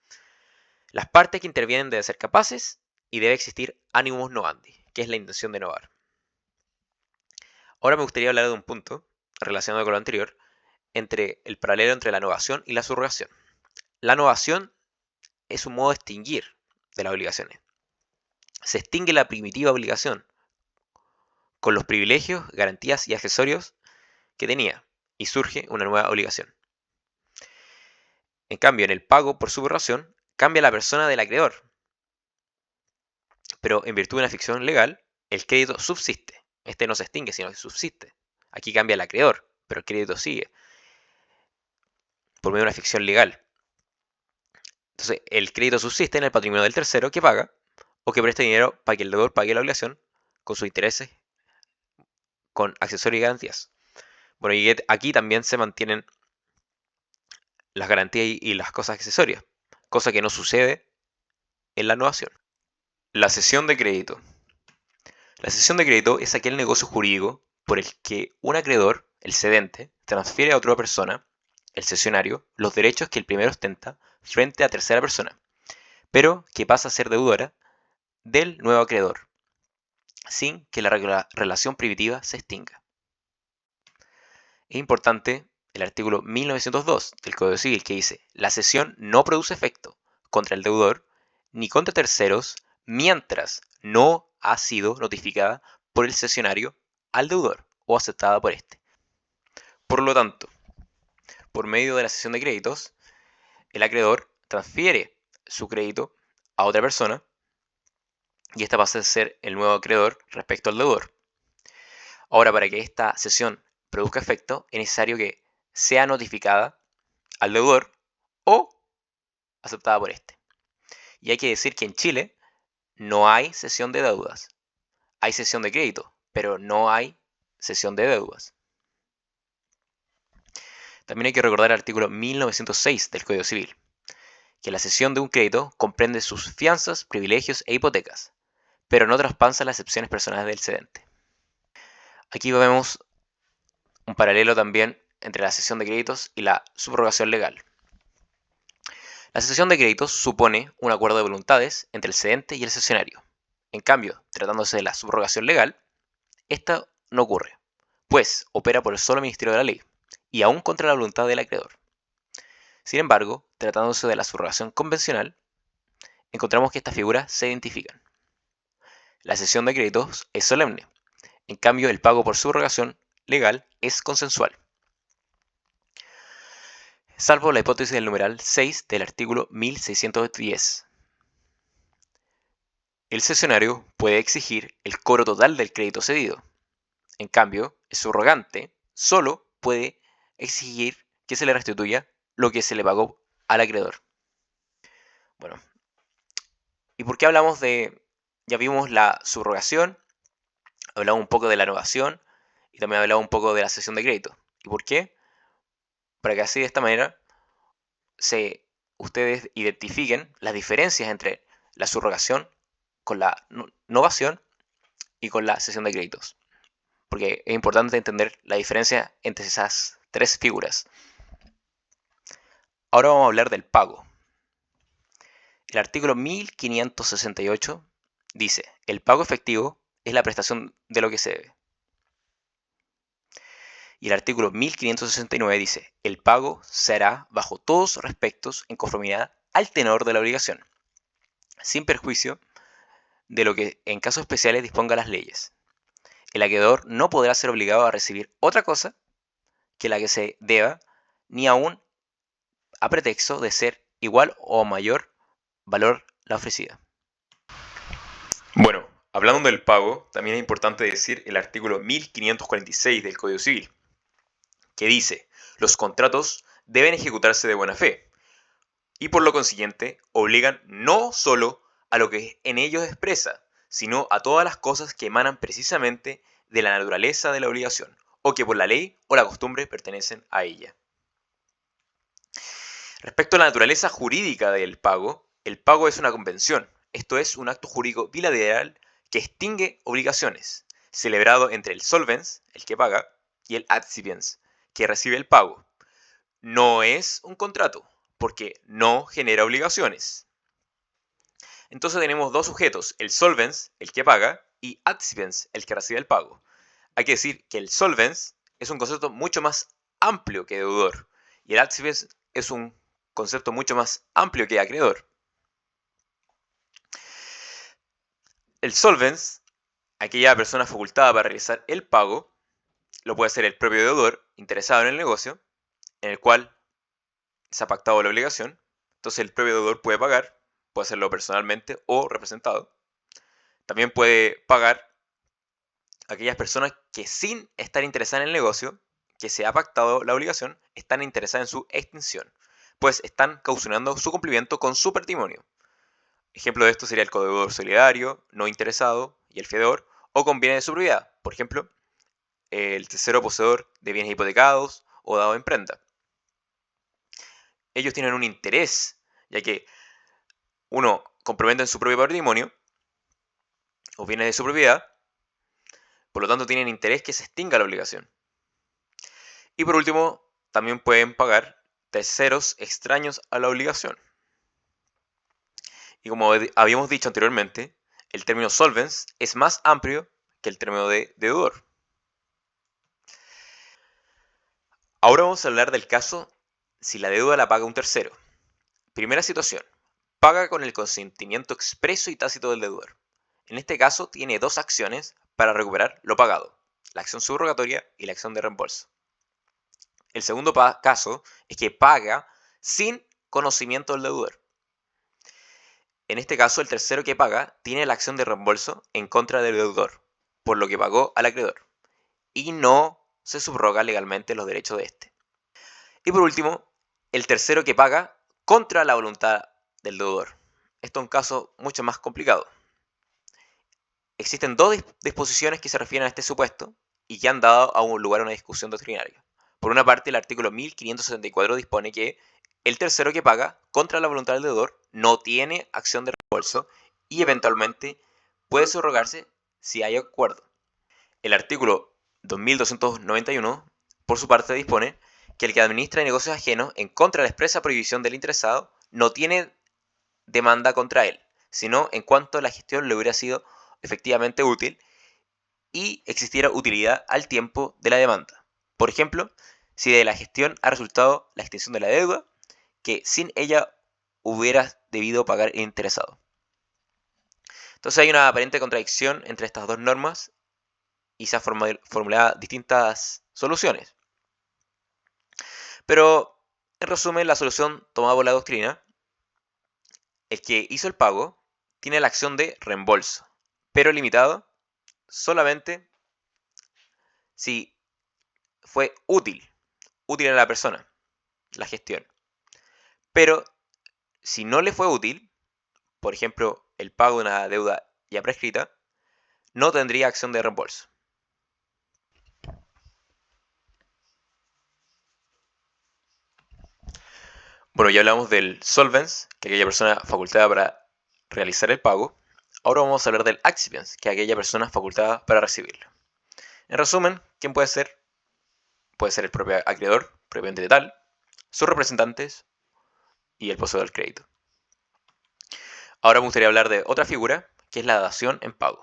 Las partes que intervienen deben ser capaces y debe existir animus novandi, que es la intención de novar. Ahora me gustaría hablar de un punto relacionado con lo anterior, entre el paralelo entre la novación y la subrogación. La novación es un modo de extinguir de las obligaciones. Se extingue la primitiva obligación con los privilegios, garantías y accesorios que tenía y surge una nueva obligación. En cambio, en el pago por subrogación cambia la persona del acreedor, pero en virtud de una ficción legal, el crédito subsiste. Este no se extingue, sino que subsiste. Aquí cambia el acreedor, pero el crédito sigue por medio de una ficción legal. Entonces, el crédito subsiste en el patrimonio del tercero que paga o que presta dinero para que el deudor pague la obligación con sus intereses, con accesorios y garantías. Bueno, y aquí también se mantienen las garantías y las cosas accesorias, cosa que no sucede en la novación. La cesión de crédito. La cesión de crédito es aquel negocio jurídico por el que un acreedor, el cedente, transfiere a otra persona, el cesionario, los derechos que el primero ostenta frente a tercera persona, pero que pasa a ser deudora del nuevo acreedor, sin que la relación primitiva se extinga. Es importante el artículo 1902 del Código Civil que dice: la cesión no produce efecto contra el deudor ni contra terceros mientras no ha sido notificada por el cesionario al deudor o aceptada por éste. Por lo tanto, por medio de la cesión de créditos, el acreedor transfiere su crédito a otra persona y esta pasa a ser el nuevo acreedor respecto al deudor. Ahora, para que esta cesión produzca efecto, es necesario que sea notificada al deudor o aceptada por este. Y hay que decir que en Chile no hay cesión de deudas. Hay cesión de crédito, pero no hay cesión de deudas. También hay que recordar el artículo 1906 del Código Civil, que la cesión de un crédito comprende sus fianzas, privilegios e hipotecas, pero no traspasa las excepciones personales del cedente. Aquí vemos un paralelo también entre la cesión de créditos y la subrogación legal. La cesión de créditos supone un acuerdo de voluntades entre el cedente y el cesionario. En cambio, tratándose de la subrogación legal, esta no ocurre, pues opera por el solo ministerio de la ley y aún contra la voluntad del acreedor. Sin embargo, tratándose de la subrogación convencional, encontramos que estas figuras se identifican. La cesión de créditos es solemne, en cambio el pago por subrogación legal es consensual. Salvo la hipótesis del numeral 6 del artículo 1610. El cesionario puede exigir el cobro total del crédito cedido. En cambio, el subrogante solo puede exigir que se le restituya lo que se le pagó al acreedor. Bueno, ¿y por qué hablamos de...? Ya vimos la subrogación, hablamos un poco de la novación y también hablamos un poco de la cesión de crédito. ¿Y por qué? Para que así de esta manera ustedes identifiquen las diferencias entre la subrogación con la novación y con la cesión de créditos. Porque es importante entender la diferencia entre esas tres figuras. Ahora vamos a hablar del pago. El artículo 1568 dice: el pago efectivo es la prestación de lo que se debe. Y el artículo 1569 dice: el pago se hará bajo todos los respectos en conformidad al tenor de la obligación, sin perjuicio de lo que en casos especiales disponga las leyes. El acreedor no podrá ser obligado a recibir otra cosa que la que se deba, ni aun a pretexto de ser igual o mayor valor la ofrecida. Bueno, hablando del pago, también es importante decir el artículo 1546 del Código Civil, que dice: los contratos deben ejecutarse de buena fe y por lo consiguiente obligan no solo a lo que en ellos expresa, sino a todas las cosas que emanan precisamente de la naturaleza de la obligación o que por la ley o la costumbre pertenecen a ella. Respecto a la naturaleza jurídica del pago, el pago es una convención, esto es un acto jurídico bilateral que extingue obligaciones, celebrado entre el solvens, el que paga, y el accipiens, que recibe el pago. No es un contrato, porque no genera obligaciones. Entonces tenemos dos sujetos, el solvens, el que paga, y accipiens, el que recibe el pago. Hay que decir que el solvens es un concepto mucho más amplio que deudor, y el accipiens es un concepto mucho más amplio que acreedor. El solvens, aquella persona facultada para realizar el pago, lo puede hacer el propio deudor interesado en el negocio, en el cual se ha pactado la obligación. Entonces el propio deudor puede pagar, puede hacerlo personalmente o representado. También puede pagar aquellas personas que sin estar interesadas en el negocio, que se ha pactado la obligación, están interesadas en su extinción, pues están caucionando su cumplimiento con su patrimonio. Ejemplo de esto sería el codeudor solidario, no interesado y el fiador, o con bienes de su propiedad, por ejemplo, el tercero poseedor de bienes hipotecados o dado en prenda. Ellos tienen un interés, ya que uno compromete en su propio patrimonio o bienes de su propiedad, por lo tanto tienen interés que se extinga la obligación. Y por último, también pueden pagar terceros extraños a la obligación. Y como habíamos dicho anteriormente, el término solvens es más amplio que el término de deudor. Ahora vamos a hablar del caso si la deuda la paga un tercero. Primera situación, paga con el consentimiento expreso y tácito del deudor. En este caso tiene dos acciones para recuperar lo pagado, la acción subrogatoria y la acción de reembolso. El segundo caso es que paga sin conocimiento del deudor. En este caso, el tercero que paga tiene la acción de reembolso en contra del deudor, por lo que pagó al acreedor, y no se subroga legalmente los derechos de éste. Y por último, el tercero que paga contra la voluntad del deudor. Esto es un caso mucho más complicado. Existen dos disposiciones que se refieren a este supuesto y que han dado a un lugar a una discusión doctrinaria. Por una parte, el artículo 1574 dispone que el tercero que paga contra la voluntad del deudor no tiene acción de reembolso y eventualmente puede subrogarse si hay acuerdo. El artículo 2291, por su parte, dispone que el que administra negocios ajenos en contra de la expresa prohibición del interesado no tiene demanda contra él, sino en cuanto la gestión le hubiera sido efectivamente útil y existiera utilidad al tiempo de la demanda. Por ejemplo, si de la gestión ha resultado la extinción de la deuda, que sin ella hubiera debido pagar el interesado. Entonces hay una aparente contradicción entre estas dos normas y se han formulado distintas soluciones. Pero, en resumen, la solución tomada por la doctrina, el que hizo el pago tiene la acción de reembolso, pero limitado solamente si fue útil a la persona, la gestión. Pero si no le fue útil, por ejemplo, el pago de una deuda ya prescrita, no tendría acción de reembolso. Bueno, ya hablamos del solvens, que es aquella persona facultada para realizar el pago. Ahora vamos a hablar del accipiens, que es aquella persona facultada para recibirlo. En resumen, ¿quién puede ser? Puede ser el propio acreedor, propiamente tal, sus representantes y el poseedor del crédito. Ahora me gustaría hablar de otra figura, que es la dación en pago.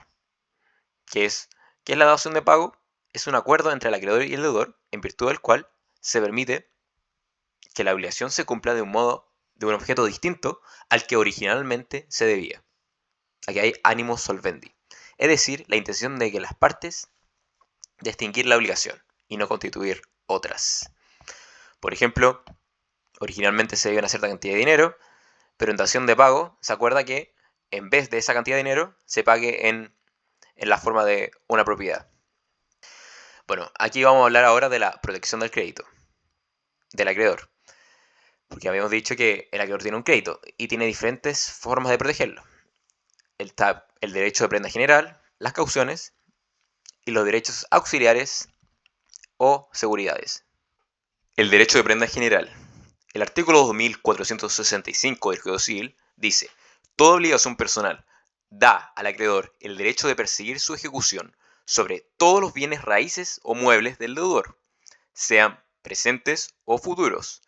¿Qué es la dación de pago? Es un acuerdo entre el acreedor y el deudor, en virtud del cual se permite que la obligación se cumpla de un objeto distinto al que originalmente se debía. Aquí hay animus solvendi, es decir, la intención de que las partes de extinguir la obligación y no constituir otras. Por ejemplo, originalmente se debía una cierta cantidad de dinero, pero en dación de pago se acuerda que en vez de esa cantidad de dinero se pague en la forma de una propiedad. Bueno, aquí vamos a hablar ahora de la protección del crédito, del acreedor. Porque habíamos dicho que el acreedor tiene un crédito y tiene diferentes formas de protegerlo. Está el derecho de prenda general, las cauciones y los derechos auxiliares o seguridades. El derecho de prenda general. El artículo 2465 del Código Civil dice: toda obligación personal da al acreedor el derecho de perseguir su ejecución sobre todos los bienes raíces o muebles del deudor, sean presentes o futuros,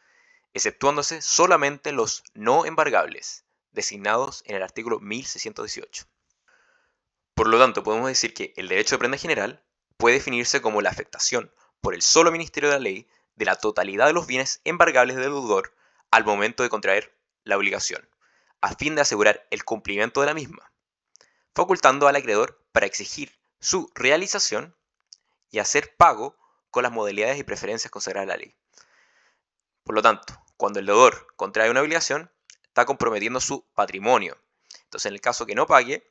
exceptuándose solamente los no embargables, designados en el artículo 1618. Por lo tanto, podemos decir que el derecho de prenda general puede definirse como la afectación por el solo Ministerio de la Ley de la totalidad de los bienes embargables del deudor al momento de contraer la obligación, a fin de asegurar el cumplimiento de la misma, facultando al acreedor para exigir su realización y hacer pago con las modalidades y preferencias consagradas en la ley. Por lo tanto, cuando el deudor contrae una obligación, está comprometiendo su patrimonio. Entonces, en el caso que no pague,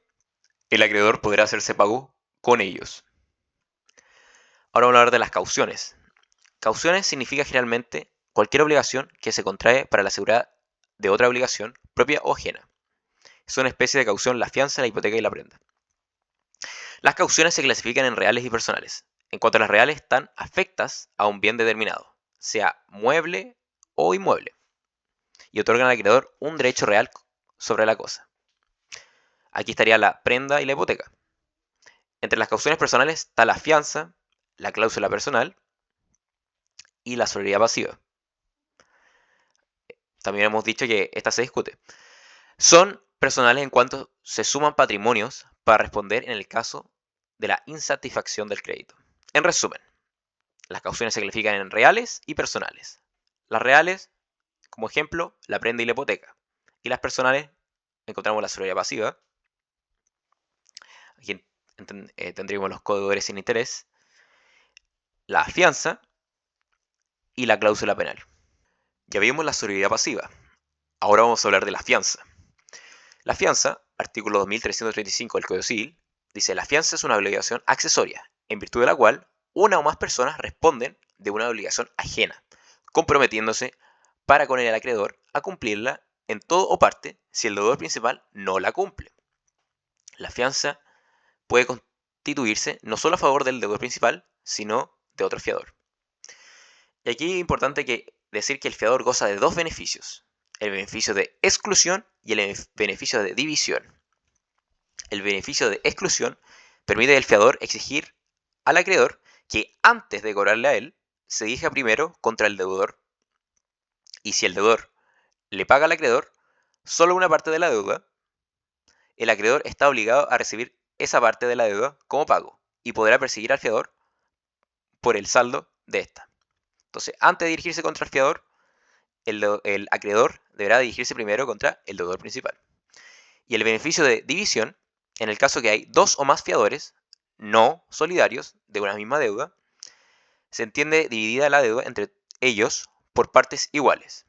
el acreedor podrá hacerse pago con ellos. Ahora vamos a hablar de las cauciones. Cauciones significa generalmente cualquier obligación que se contrae para la seguridad de otra obligación, propia o ajena. Es una especie de caución la fianza, la hipoteca y la prenda. Las cauciones se clasifican en reales y personales. En cuanto a las reales, están afectas a un bien determinado, sea mueble o inmueble, y otorgan al acreedor un derecho real sobre la cosa. Aquí estaría la prenda y la hipoteca. Entre las cauciones personales está la fianza, la cláusula personal y la solidaridad pasiva. También hemos dicho que esta se discute. Son personales en cuanto se suman patrimonios para responder en el caso de la insatisfacción del crédito. En resumen, las cauciones se califican en reales y personales. Las reales, como ejemplo, la prenda y la hipoteca. Y las personales, encontramos la solidaridad pasiva. Aquí tendríamos los codeudores sin interés, la fianza y la cláusula penal. Ya vimos la solidaridad pasiva. Ahora vamos a hablar de la fianza. La fianza, artículo 2335 del Código Civil, dice: la fianza es una obligación accesoria, en virtud de la cual una o más personas responden de una obligación ajena, comprometiéndose para con el acreedor a cumplirla en todo o parte si el deudor principal no la cumple. La fianza puede constituirse no solo a favor del deudor principal, sino de otro fiador. Y aquí es importante decir que el fiador goza de dos beneficios: el beneficio de exclusión y el beneficio de división. El beneficio de exclusión permite al fiador exigir al acreedor que antes de cobrarle a él, se dirija primero contra el deudor. Y si el deudor le paga al acreedor solo una parte de la deuda, el acreedor está obligado a recibir esa parte de la deuda como pago y podrá perseguir al fiador por el saldo de esta. Entonces, antes de dirigirse contra el fiador, el acreedor deberá dirigirse primero contra el deudor principal. Y el beneficio de división, en el caso que hay dos o más fiadores no solidarios de una misma deuda, se entiende dividida la deuda entre ellos por partes iguales.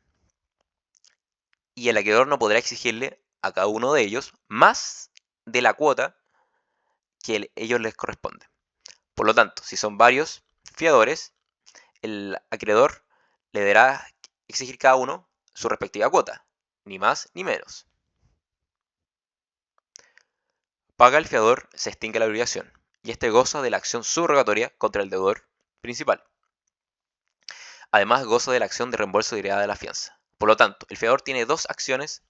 Y el acreedor no podrá exigirle a cada uno de ellos más de la cuota que a ellos les corresponde. Por lo tanto, si son varios fiadores, el acreedor le deberá exigir cada uno su respectiva cuota, ni más ni menos. Paga el fiador, se extingue la obligación, y este goza de la acción subrogatoria contra el deudor principal. Además, goza de la acción de reembolso derivada de la fianza. Por lo tanto, el fiador tiene dos acciones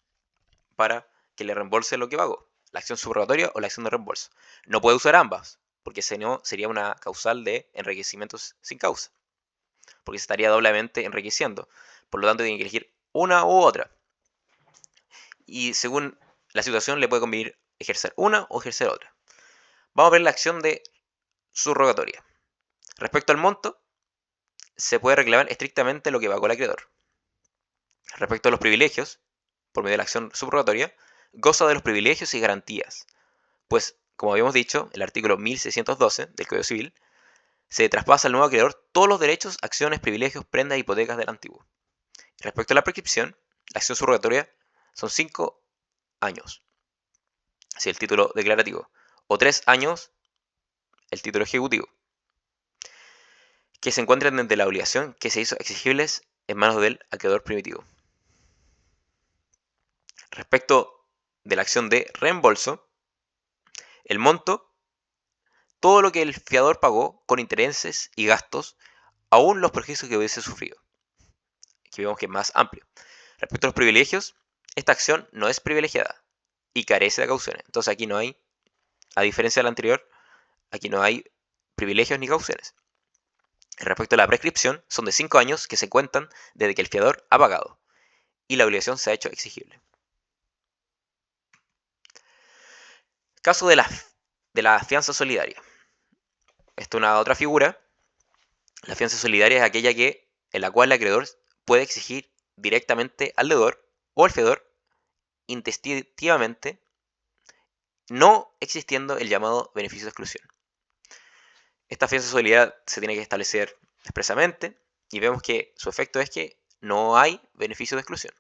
para que le reembolse lo que pagó: la acción subrogatoria o la acción de reembolso. No puede usar ambas, porque si no sería una causal de enriquecimientos sin causa, porque se estaría doblemente enriqueciendo. Por lo tanto, tiene que elegir una u otra. Y según la situación le puede convenir ejercer una o ejercer otra. Vamos a ver la acción de subrogatoria. Respecto al monto, se puede reclamar estrictamente lo que pagó el acreedor. Respecto a los privilegios, por medio de la acción subrogatoria, goza de los privilegios y garantías, pues, como habíamos dicho, el artículo 1612 del Código Civil, se traspasa al nuevo acreedor todos los derechos, acciones, privilegios, prendas y hipotecas del antiguo. Respecto a la prescripción, la acción subrogatoria son 5 años, si el título declarativo, o 3 años, el título ejecutivo, que se encuentran desde la obligación que se hizo exigibles en manos del acreedor primitivo. Respecto de la acción de reembolso, el monto, todo lo que el fiador pagó con intereses y gastos, aún los perjuicios que hubiese sufrido. Aquí vemos que es más amplio. Respecto a los privilegios, esta acción no es privilegiada y carece de cauciones. Entonces aquí no hay, a diferencia de la anterior, aquí no hay privilegios ni cauciones. Respecto a la prescripción, son de 5 años que se cuentan desde que el fiador ha pagado y la obligación se ha hecho exigible. Caso de la fianza solidaria. Esta es una otra figura. La fianza solidaria es aquella en la cual el acreedor puede exigir directamente al deudor o al fiador intestintivamente, no existiendo el llamado beneficio de exclusión. Esta fianza solidaria se tiene que establecer expresamente y vemos que su efecto es que no hay beneficio de exclusión.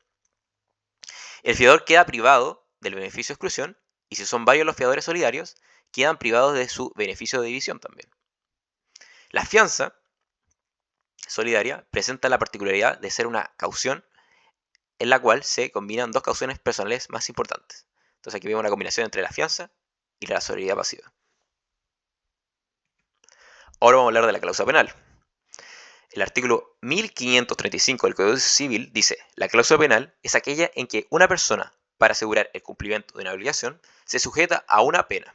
El fiador queda privado del beneficio de exclusión y si son varios los fiadores solidarios, quedan privados de su beneficio de división también. La fianza solidaria presenta la particularidad de ser una caución en la cual se combinan dos cauciones personales más importantes. Entonces aquí vemos una combinación entre la fianza y la solidaridad pasiva. Ahora vamos a hablar de la cláusula penal. El artículo 1535 del Código Civil dice: la cláusula penal es aquella en que una persona, para asegurar el cumplimiento de una obligación, se sujeta a una pena,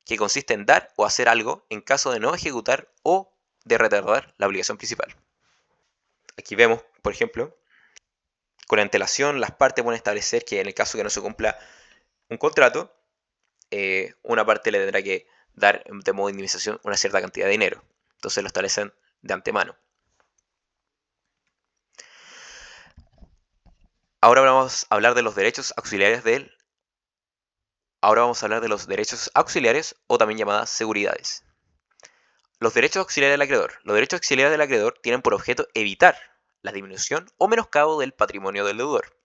que consiste en dar o hacer algo en caso de no ejecutar o de retardar la obligación principal. Aquí vemos, por ejemplo, con antelación las partes pueden establecer que en el caso que no se cumpla un contrato, una parte le tendrá que dar de modo de indemnización una cierta cantidad de dinero. Entonces lo establecen de antemano. Ahora vamos a hablar de los derechos auxiliares o también llamadas seguridades. Los derechos auxiliares del acreedor. Los derechos auxiliares del acreedor tienen por objeto evitar la disminución o menoscabo del patrimonio del deudor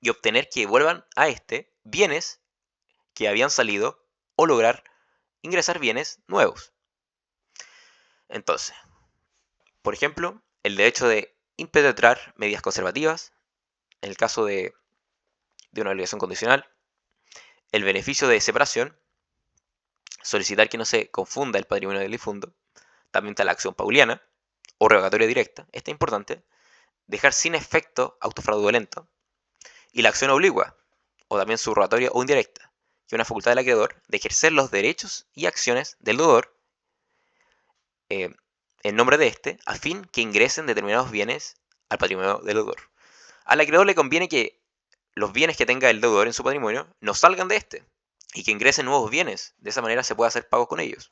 y obtener que devuelvan a este bienes que habían salido o lograr ingresar bienes nuevos. Entonces, por ejemplo, el derecho de impetrar medidas conservativas, en el caso de una obligación condicional, el beneficio de separación, solicitar que no se confunda el patrimonio del difunto, también está la acción pauliana o revocatoria directa, esta es importante, dejar sin efecto autofraudulento, y la acción obligua, o también subrogatoria o indirecta, que es una facultad del acreedor de ejercer los derechos y acciones del deudor en nombre de este, a fin que ingresen determinados bienes al patrimonio del deudor. Al acreedor le conviene que los bienes que tenga el deudor en su patrimonio no salgan de este y que ingresen nuevos bienes. De esa manera se puede hacer pagos con ellos.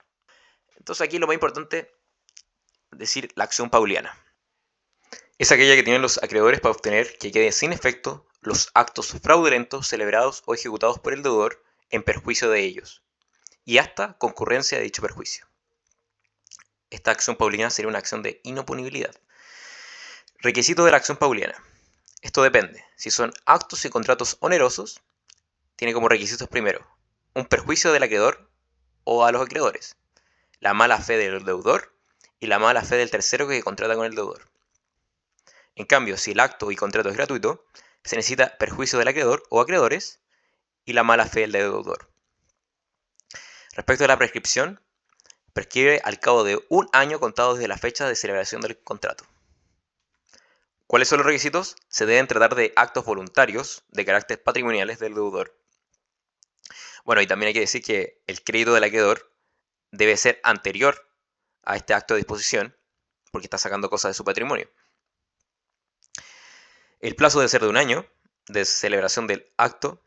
Entonces aquí lo más importante es decir la acción pauliana. Es aquella que tienen los acreedores para obtener que queden sin efecto los actos fraudulentos celebrados o ejecutados por el deudor en perjuicio de ellos, y hasta concurrencia de dicho perjuicio. Esta acción pauliana sería una acción de inoponibilidad. Requisito de la acción pauliana. Esto depende. Si son actos y contratos onerosos, tiene como requisitos primero un perjuicio del acreedor o a los acreedores, la mala fe del deudor y la mala fe del tercero que contrata con el deudor. En cambio, si el acto y contrato es gratuito, se necesita perjuicio del acreedor o acreedores y la mala fe del deudor. Respecto a la prescripción, prescribe al cabo de un año contado desde la fecha de celebración del contrato. ¿Cuáles son los requisitos? Se deben tratar de actos voluntarios de carácter patrimoniales del deudor. Bueno, y también hay que decir que el crédito del acreedor debe ser anterior a este acto de disposición, porque está sacando cosas de su patrimonio. El plazo debe ser de un año de celebración del acto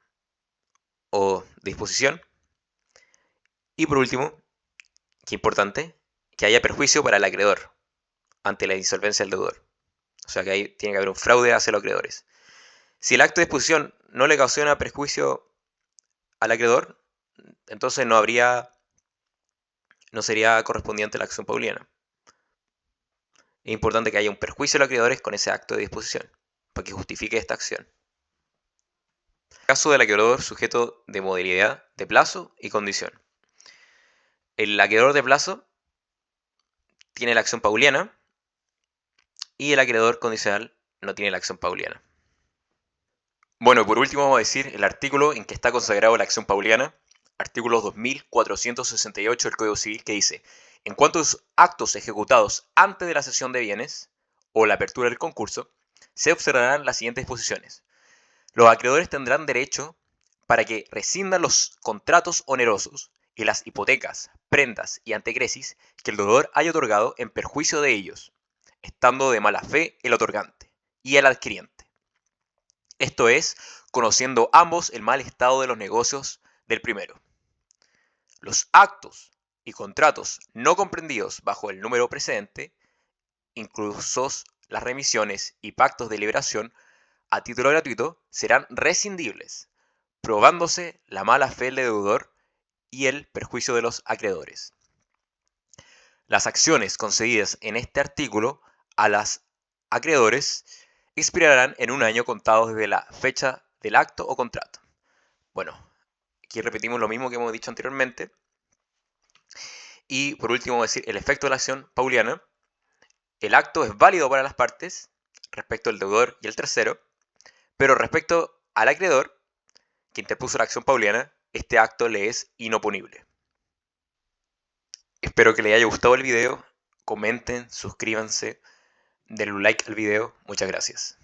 o disposición. Y por último, que importante, que haya perjuicio para el acreedor ante la insolvencia del deudor. O sea que ahí tiene que haber un fraude hacia los acreedores. Si el acto de disposición no le ocasiona perjuicio al acreedor, entonces no sería correspondiente la acción pauliana. Es importante que haya un perjuicio a los acreedores con ese acto de disposición, para que justifique esta acción. Caso del acreedor sujeto de modalidad de plazo y condición. El acreedor de plazo tiene la acción pauliana y el acreedor condicional no tiene la acción pauliana. Bueno, por último vamos a decir el artículo en que está consagrado la acción pauliana, artículo 2468 del Código Civil, que dice: en cuanto a los actos ejecutados antes de la cesión de bienes o la apertura del concurso, se observarán las siguientes disposiciones. Los acreedores tendrán derecho para que rescindan los contratos onerosos y las hipotecas, prendas y antecresis que el deudor haya otorgado en perjuicio de ellos, estando de mala fe el otorgante y el adquiriente. Esto es, conociendo ambos el mal estado de los negocios del primero. Los actos y contratos no comprendidos bajo el número precedente, inclusos las remisiones y pactos de liberación a título gratuito, serán rescindibles, probándose la mala fe del deudor y el perjuicio de los acreedores. Las acciones concedidas en este artículo a los acreedores expirarán en un año contado desde la fecha del acto o contrato. Bueno, aquí repetimos lo mismo que hemos dicho anteriormente. Y por último vamos a decir el efecto de la acción pauliana. El acto es válido para las partes respecto al deudor y el tercero, pero respecto al acreedor que interpuso la acción pauliana, este acto le es inoponible. Espero que les haya gustado el video. Comenten, suscríbanse, denle un like al video. Muchas gracias.